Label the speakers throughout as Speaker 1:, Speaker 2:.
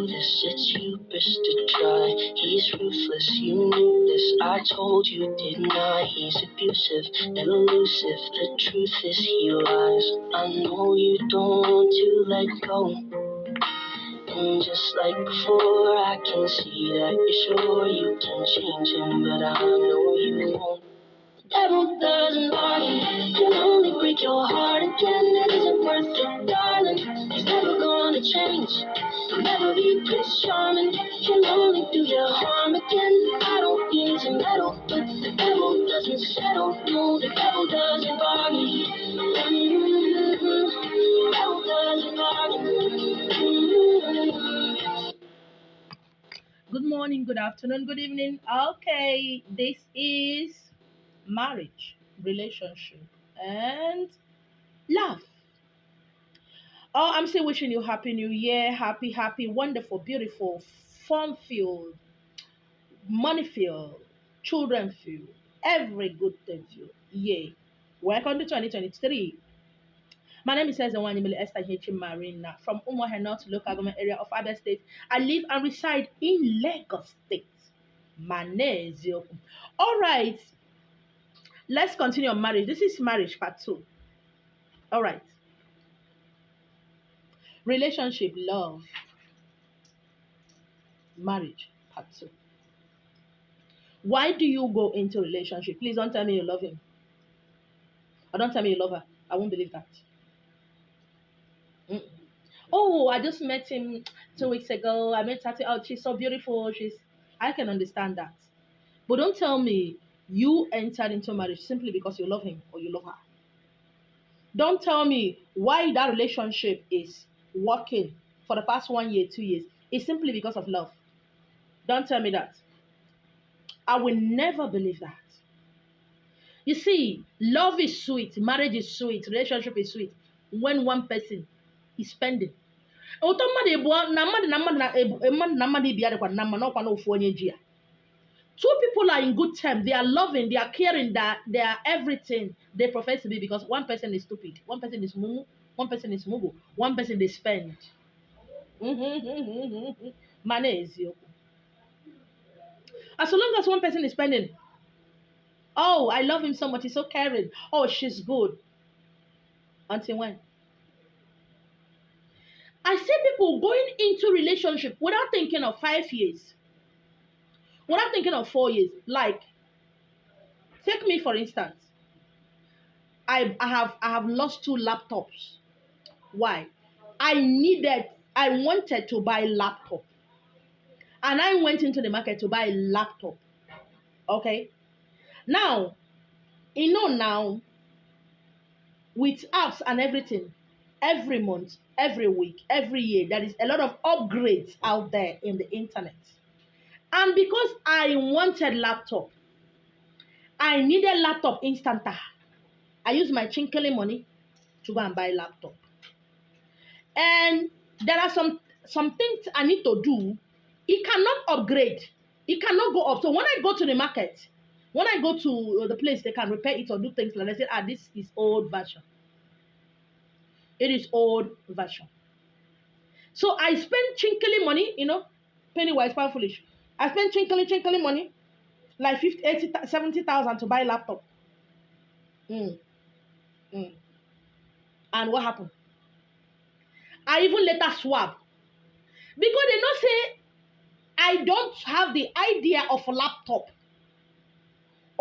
Speaker 1: this, it's hubris to try. He's ruthless, you knew this. I told you, didn't I? He's abusive, elusive. The truth is he lies. I know you don't want to let go. And just like before, I can see that you're sure you can change him, but I know you won't. Devil doesn't bargain, he'll only break your heart again. It isn't worth it, darling. He's never gonna change. He'll never be Prince Charming. He'll only do you harm again. I don't mean to meddle, but the devil doesn't settle. No, the devil doesn't bargain. The devil doesn't bargain. Good morning, good afternoon, good evening. Okay, this is marriage, relationship, and love. Oh, I'm still wishing you happy new year, happy, wonderful, beautiful, fun-filled, money-filled, children-filled, every good thing filled. Yay. Welcome to 2023. My name is Ezewanyimile Esther H. Marina from Umuahia North local government area of Abia State. I live and reside in Lagos State. Manezio. All right. Let's continue on marriage. This is marriage part 2. All right. Relationship, love, marriage part 2. Why do you go into relationship? Please don't tell me you love him. Or don't tell me you love her. I won't believe that. Mm. Oh, I just met him 2 weeks ago. I met her. Oh, she's so beautiful. I can understand that. But don't tell me you entered into marriage simply because you love him or you love her. Don't tell me why that relationship is working for the past 1 year, 2 years. It's simply because of love. Don't tell me that. I will never believe that. You see, love is sweet, marriage is sweet, relationship is sweet when one person is spending. Two people are in good terms, they are loving, they are caring, they are everything they profess to be, because one person is stupid, one person is mumu, one person is mugu, one person they spend. As long as one person is spending, oh, I love him so much, he's so caring. Oh, she's good. Until when? I see people going into relationship without thinking of 5 years, without thinking of 4 years. Like, take me for instance. I have lost 2 laptops. Why? I wanted to buy laptop, and I went into the market to buy a laptop. Okay. Now, now with apps and everything, every month, every week, every year, there is a lot of upgrades out there in the internet. And because I wanted laptop, I needed laptop instanta. I used my chinkele money to go and buy laptop. And there are some things I need to do. It cannot upgrade. It cannot go up. So when I go to the market, when I go to the place, they can repair it or do things like that. I say, this is old version. It is old version. So I spend chinkele money, penny wise, pound foolish. I spend chinkele money, like 50, 80, 70,000 to buy laptop. And what happened? I even later swap. Because they not say I don't have the idea of a laptop.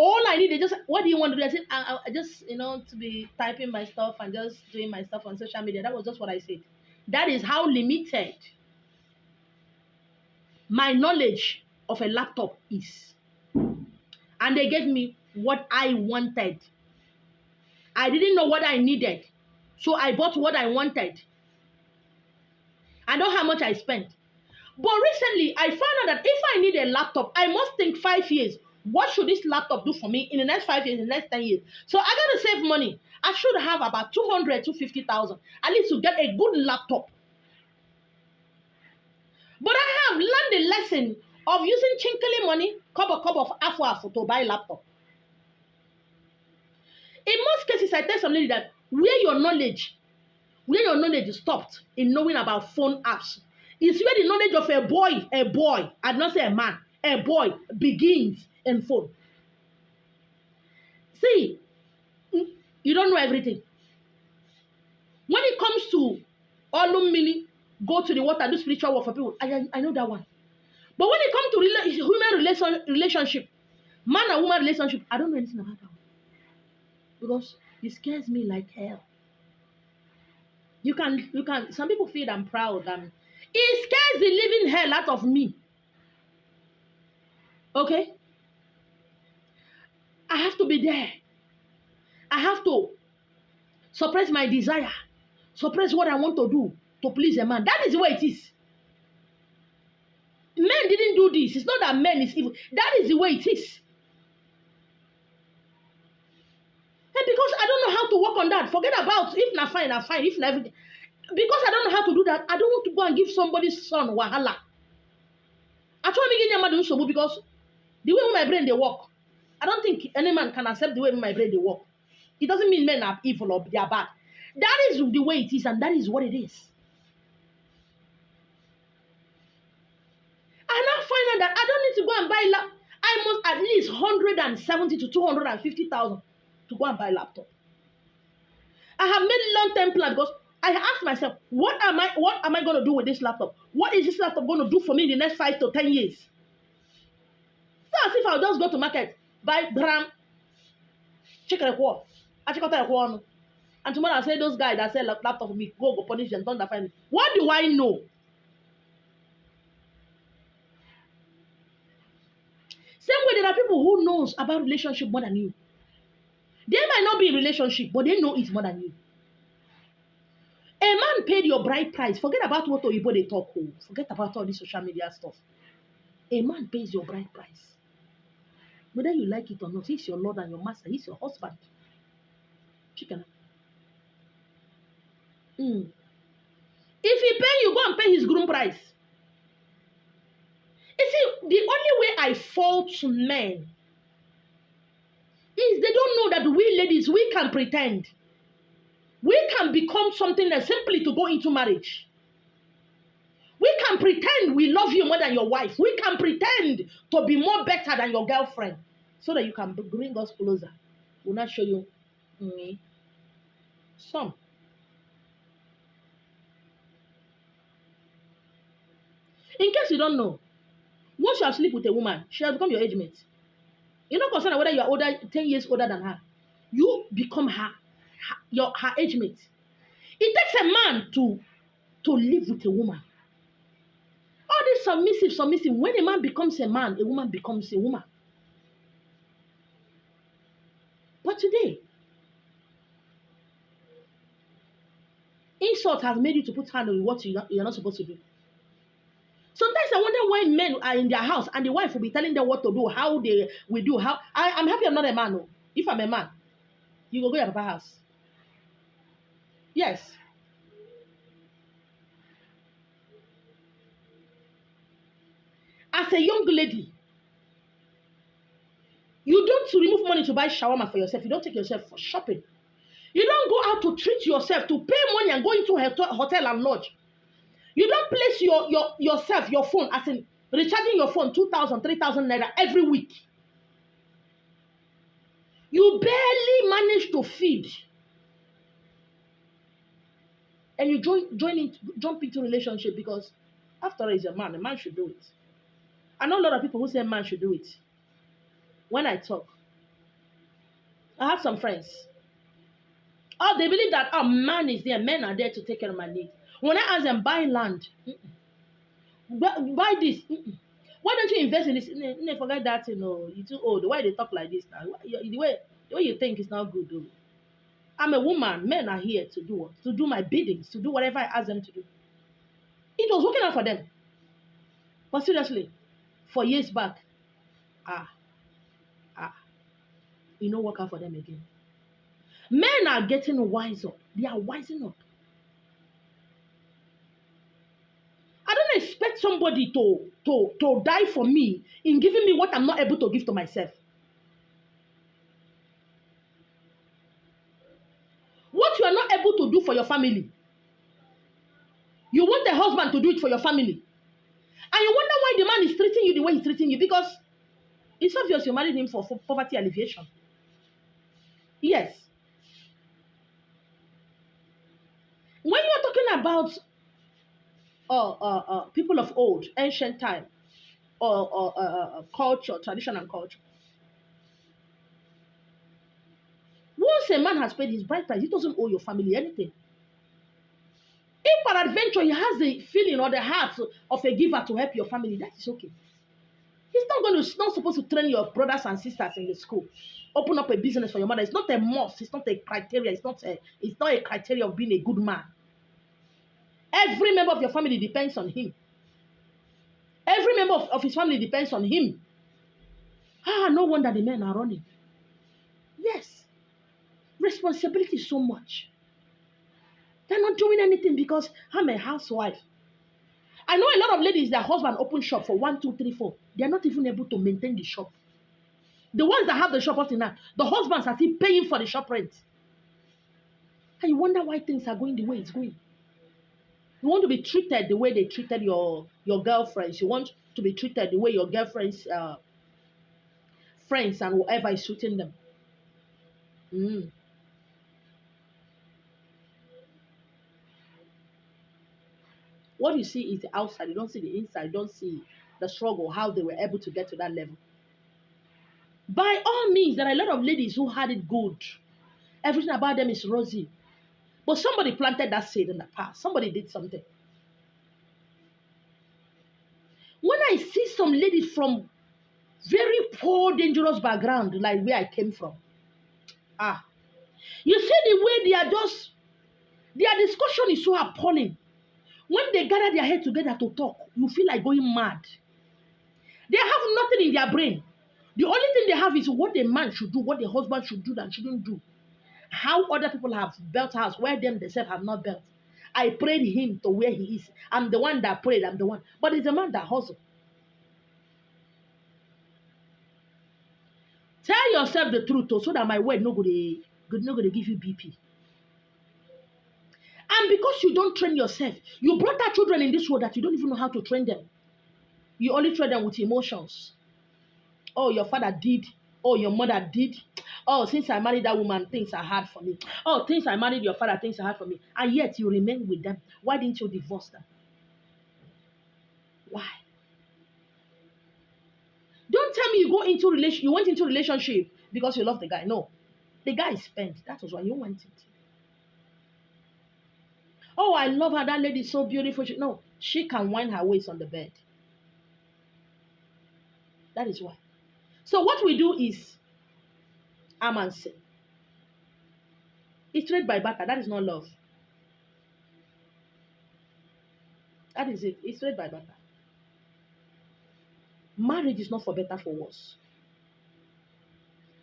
Speaker 1: All I need is just, what do you want to do? I said, I just, to be typing my stuff and just doing my stuff on social media. That was just what I said. That is how limited my knowledge of a laptop is. And they gave me what I wanted. I didn't know what I needed. So I bought what I wanted. I know how much I spent. But recently, I found out that if I need a laptop, I must think 5 years. What should this laptop do for me in the next 5 years, in the next 10 years? So I got to save money. I should have about 200 to 50,000 at least to get a good laptop. But I have learned the lesson of using chinkele money, cup of afu to buy laptop. In most cases, I tell somebody that where your knowledge stopped in knowing about phone apps It's where the knowledge of a boy, I did not say a boy begins in phone. See, you don't know everything. When it comes to Olumini, go to the water, do spiritual work for people, I know that one. But when it comes to human relationship, man and woman relationship, I don't know anything about that one. Because it scares me like hell. You can, some people feel I'm proud. It scares the living hell out of me. Okay? I have to be there. I have to suppress my desire, suppress what I want to do to please a man. That is the way it is. Men didn't do this. It's not that men is evil. That is the way it is. And because I don't know how to work on that, forget about if not fine, I'm fine, if not everything. Because I don't know how to do that, I don't want to go and give somebody's son wahala. I try to get your mother because the way my brain they work, I don't think any man can accept the way my brain they work. It doesn't mean men are evil or they are bad. That is the way it is, and that is what it is. I now find out that I don't need to go and buy laptop. I must at least 170 to 250,000 to go and buy a laptop. I have made long-term plan because I asked myself, what am I going to do with this laptop? What is this laptop going to do for me in the next 5 to 10 years? So as if I'll just go to market, buy gram, check a wall. I check out a wall. And tomorrow I say those guys that sell laptop for me, go punish them, don't find me. What do I know? Same way there are people who knows about relationship more than you. They might not be in relationship, but they know it more than you. A man paid your bride price. Forget about what Oyibo they talk. Forget about all this social media stuff. A man pays your bride price. Whether you like it or not, he's your Lord and your master. He's your husband. Chicken. If he pay you, go and pay his groom price. You see, the only way I fault men is they don't know that we ladies, we can pretend. We can become something else simply to go into marriage. We can pretend we love you more than your wife. We can pretend to be more better than your girlfriend so that you can bring us closer. We'll not show you some. In case you don't know, once you sleep with a woman, she has become your age mate. You're not concerned whether you are older, 10 years older than her. You become her age mate. It takes a man to live with a woman. All this submissive. When a man becomes a man, a woman becomes a woman. But today, insult has made you to put hand on what you're not supposed to do. Sometimes I wonder why men are in their house and the wife will be telling them what to do, how they will do. I'm happy I'm not a man. No. If I'm a man, you go to your papa's house. Yes. As a young lady, you don't remove money to buy shawarma for yourself. You don't take yourself for shopping. You don't go out to treat yourself, to pay money and go into a hotel and lodge. You don't place yourself, your phone, as in recharging your phone 2,000, 3,000 naira every week. You barely manage to feed. And you jump into relationship because after all, he's a man should do it. I know a lot of people who say man should do it. When I talk, I have some friends. Oh, they believe that man is there, men are there to take care of my needs. When I ask them, buy land, buy this, why don't you invest in this? No, forget that, you're too old. Why they talk like this now? The way you think is not good, though. I'm a woman. Men are here to do what? To do my biddings, to do whatever I ask them to do. It was working out for them. But seriously, for years back, it don't work out for them again. Men are getting wise up. They are wising up. I don't expect somebody to die for me in giving me what I'm not able to give to myself. What you are not able to do for your family, You want the husband to do it for your family. And you wonder why the man is treating you the way he's treating you, because it's obvious you married him for poverty alleviation. Yes. When you're talking about people of old, ancient time, or culture, tradition and culture, once a man has paid his bride price, he doesn't owe your family anything. If peradventure he has the feeling or the heart of a giver to help your family, that is okay. He's not supposed to train your brothers and sisters in the school. Open up a business for your mother. It's not a must. It's not a criteria. It's not a criteria of being a good man. Every member of your family depends on him. Every member of his family depends on him. No wonder the men are running. Yes. Responsibility is so much. They're not doing anything because I'm a housewife. I know a lot of ladies, their husband open shop for 1, 2, 3, 4. They're not even able to maintain the shop. The ones that have the shop up in that, the husbands are still paying for the shop rent. And you wonder why things are going the way it's going. You want to be treated the way they treated your girlfriends. You want to be treated the way your girlfriends' friends and whatever is treating them. What you see is the outside. You don't see the inside. You don't see the struggle, how they were able to get to that level. By all means, there are a lot of ladies who had it good. Everything about them is rosy. But somebody planted that seed in the past. Somebody did something. When I see some ladies from very poor, dangerous background, like where I came from, you see the way their discussion is so appalling. When they gather their head together to talk, you feel like going mad. They have nothing in their brain. The only thing they have is what a man should do, what the husband should do and shouldn't do. How other people have built house where them themselves have not built. I prayed him to where he is. I'm the one that prayed. I'm the one. But it's a man that hustle. Tell yourself the truth so that my word no go to give you BP. And because you don't train yourself, you brought out children in this world that you don't even know how to train them. You only train them with emotions. Oh, your father did. Oh, your mother did. Oh, since I married that woman, things are hard for me. Oh, since I married your father, things are hard for me. And yet you remain with them. Why didn't you divorce them? Why? Don't tell me you went into relationship because you love the guy. No. The guy is spent. That was why you went into. Oh, I love her. That lady is so beautiful. No, she can wind her waist on the bed. That is why. So what we do is amancy. It's trade by barter. That is not love. That is it. It's trade by barter. Marriage is not for better, for worse.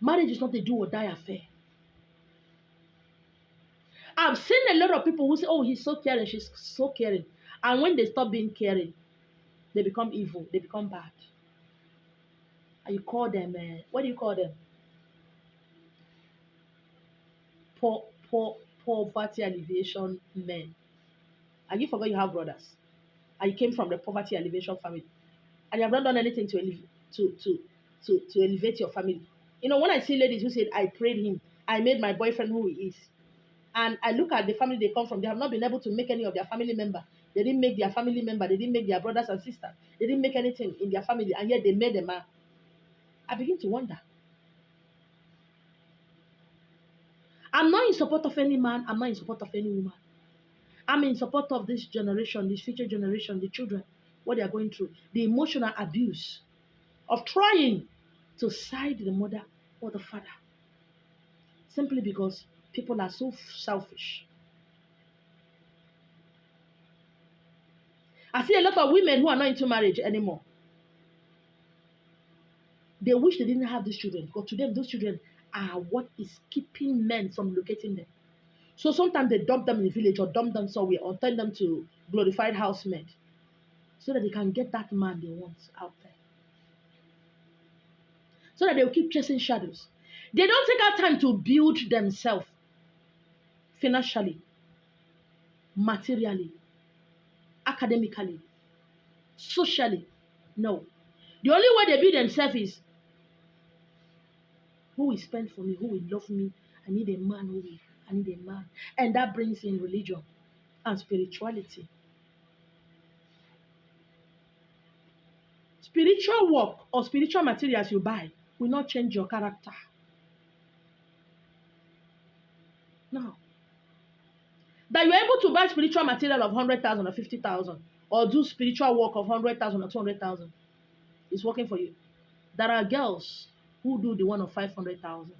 Speaker 1: Marriage is not a do or die affair. I've seen a lot of people who say, oh, he's so caring, she's so caring. And when they stop being caring, they become evil, they become bad. And you call them, what do you call them? Poverty alleviation men. And you forgot you have brothers. And you came from the poverty alleviation family. And you have not done anything to elevate your family. You know, when I see ladies who said, I prayed him, I made my boyfriend who he is. And I look at the family they come from, they have not been able to make any of their family member. They didn't make their family member. They didn't make their brothers and sisters. They didn't make anything in their family, and yet they made a man. I begin to wonder. I'm not in support of any man. I'm not in support of any woman. I'm in support of this generation, this future generation, the children, what they are going through. The emotional abuse of trying to side the mother or the father. Simply because people are so selfish. I see a lot of women who are not into marriage anymore. They wish they didn't have these children, because to them, those children are what is keeping men from locating them. So sometimes they dump them in the village or dump them somewhere or turn them to glorified housemen so that they can get that man they want out there. So that they will keep chasing shadows. They don't take out time to build themselves financially, materially. academically, socially. No. The only way they build themselves is who will spend for me, who will love me. I need a man who will, I need a man. And that brings in religion and spirituality. Spiritual work or spiritual materials you buy will not change your character. No. That you're able to buy spiritual material of 100,000 or 50,000 or do spiritual work of 100,000 or 200,000 is working for you. There are girls who do the one of 500,000.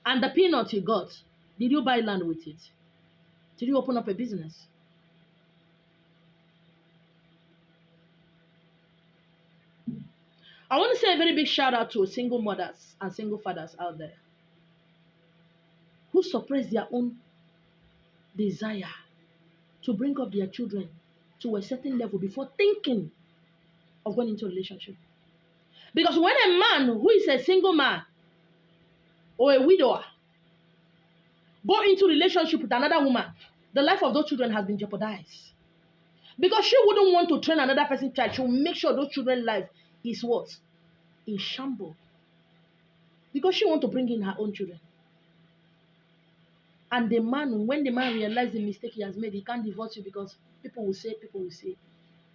Speaker 1: And the peanut you got, did you buy land with it? Did you open up a business? I want to say a very big shout out to single mothers and single fathers out there who suppress their own desire to bring up their children to a certain level before thinking of going into a relationship. Because when a man who is a single man or a widower go into relationship with another woman, the life of those children has been jeopardized. Because she wouldn't want to train another person's child. She will make sure those children's life is what? In shambles. Because she wants to bring in her own children. And the man, when the man realizes the mistake he has made, he can't divorce you because people will say,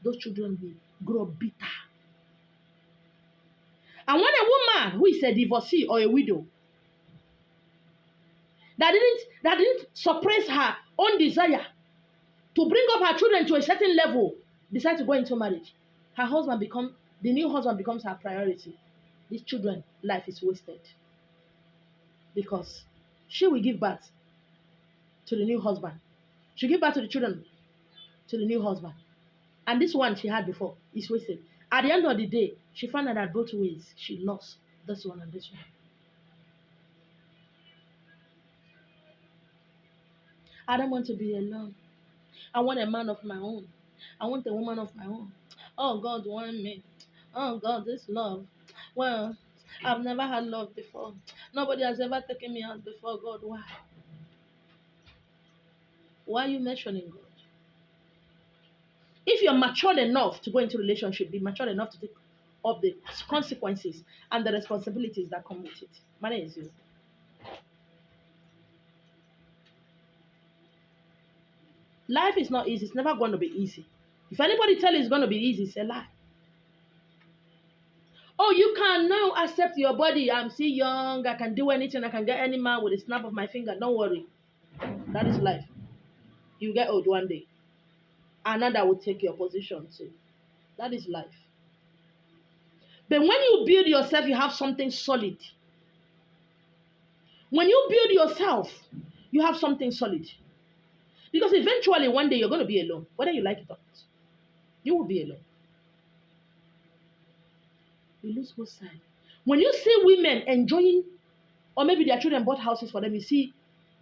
Speaker 1: those children will grow bitter. And when a woman who is a divorcee or a widow that didn't suppress her own desire to bring up her children to a certain level, decides to go into marriage, the new husband becomes her priority. This children's life is wasted because she will give birth to the new husband. She'll give birth to the children to the new husband. And this one she had before is wasted. At the end of the day, she found out that both ways she lost this one and this one. I don't want to be alone. I want a man of my own. I want a woman of my own. Oh, God want me. Oh, God, this love. Well, I've never had love before. Nobody has ever taken me out before. God, why? Why are you mentioning God? If you're matured enough to go into a relationship, be matured enough to take up the consequences and the responsibilities that come with it. My name is you. Life is not easy. It's never going to be easy. If anybody tell you it's going to be easy, it's a lie. Oh, you can now accept your body. I'm still young. I can do anything. I can get any man with a snap of my finger. Don't worry. That is life. You get old one day. Another will take your position too. That is life. But when you build yourself, you have something solid. When you build yourself, you have something solid. Because eventually, one day, you're going to be alone. Whether you like it or not. You will be alone. You lose both sides. When you see women enjoying, or maybe their children bought houses for them, you see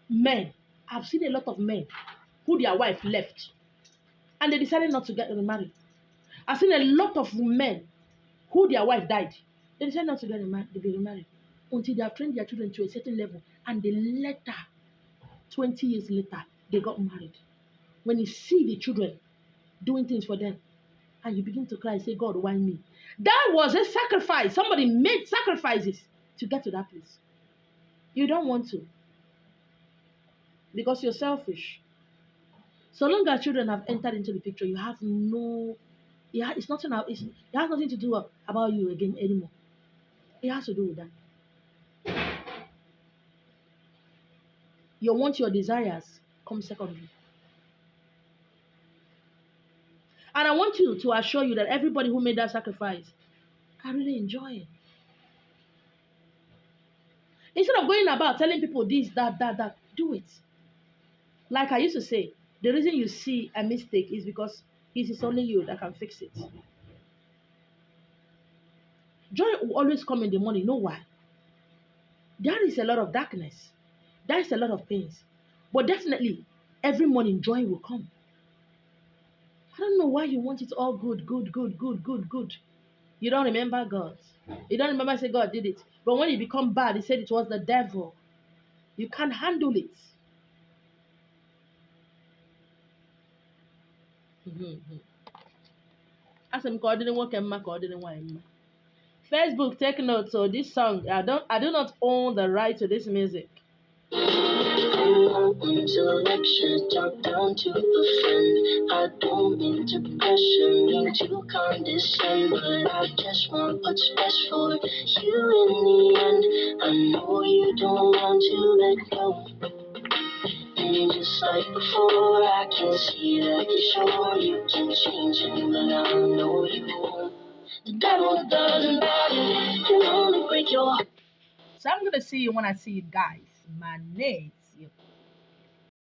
Speaker 1: men. I've seen a lot of men who their wife left. And they decided not to get remarried. I've seen a lot of men who their wife died. They decided not to get remarried until they have trained their children to a certain level. And then later, 20 years later, they got married. When you see the children doing things for them, and you begin to cry and say, God, why me? That was a sacrifice. Somebody made sacrifices to get to that place. You don't want to. Because you're selfish. So long as children have entered into the picture, you have no, it has nothing to do about you again anymore. It has to do with that. Your desires come secondary. And I want to assure you that everybody who made that sacrifice can really enjoy it. Instead of going about telling people this, that, do it. Like I used to say, the reason you see a mistake is because it is only you that can fix it. Joy will always come in the morning. You know why? There is a lot of darkness. There is a lot of pains. But definitely, every morning joy will come. I don't know why you want it all good. You don't remember God. You don't remember say God did it. But when it become bad, he said it was the devil. You can't handle it. Asị m ka ọ dịrị nwoke mma ka ọ dịrị nwaanyị mma. Facebook, take note. So this song, I do not own the right to this music.
Speaker 2: I'm open to lecture, talk down to a friend. I don't mean to pressure, mean to condescend, but I just want what's best for you in the end. I know you don't want to let go. And just like before, I can see that you're sure you can change it, but I know you won't. The devil doesn't bother, can only break your heart.
Speaker 1: So I'm gonna see you when I see you guys. My name.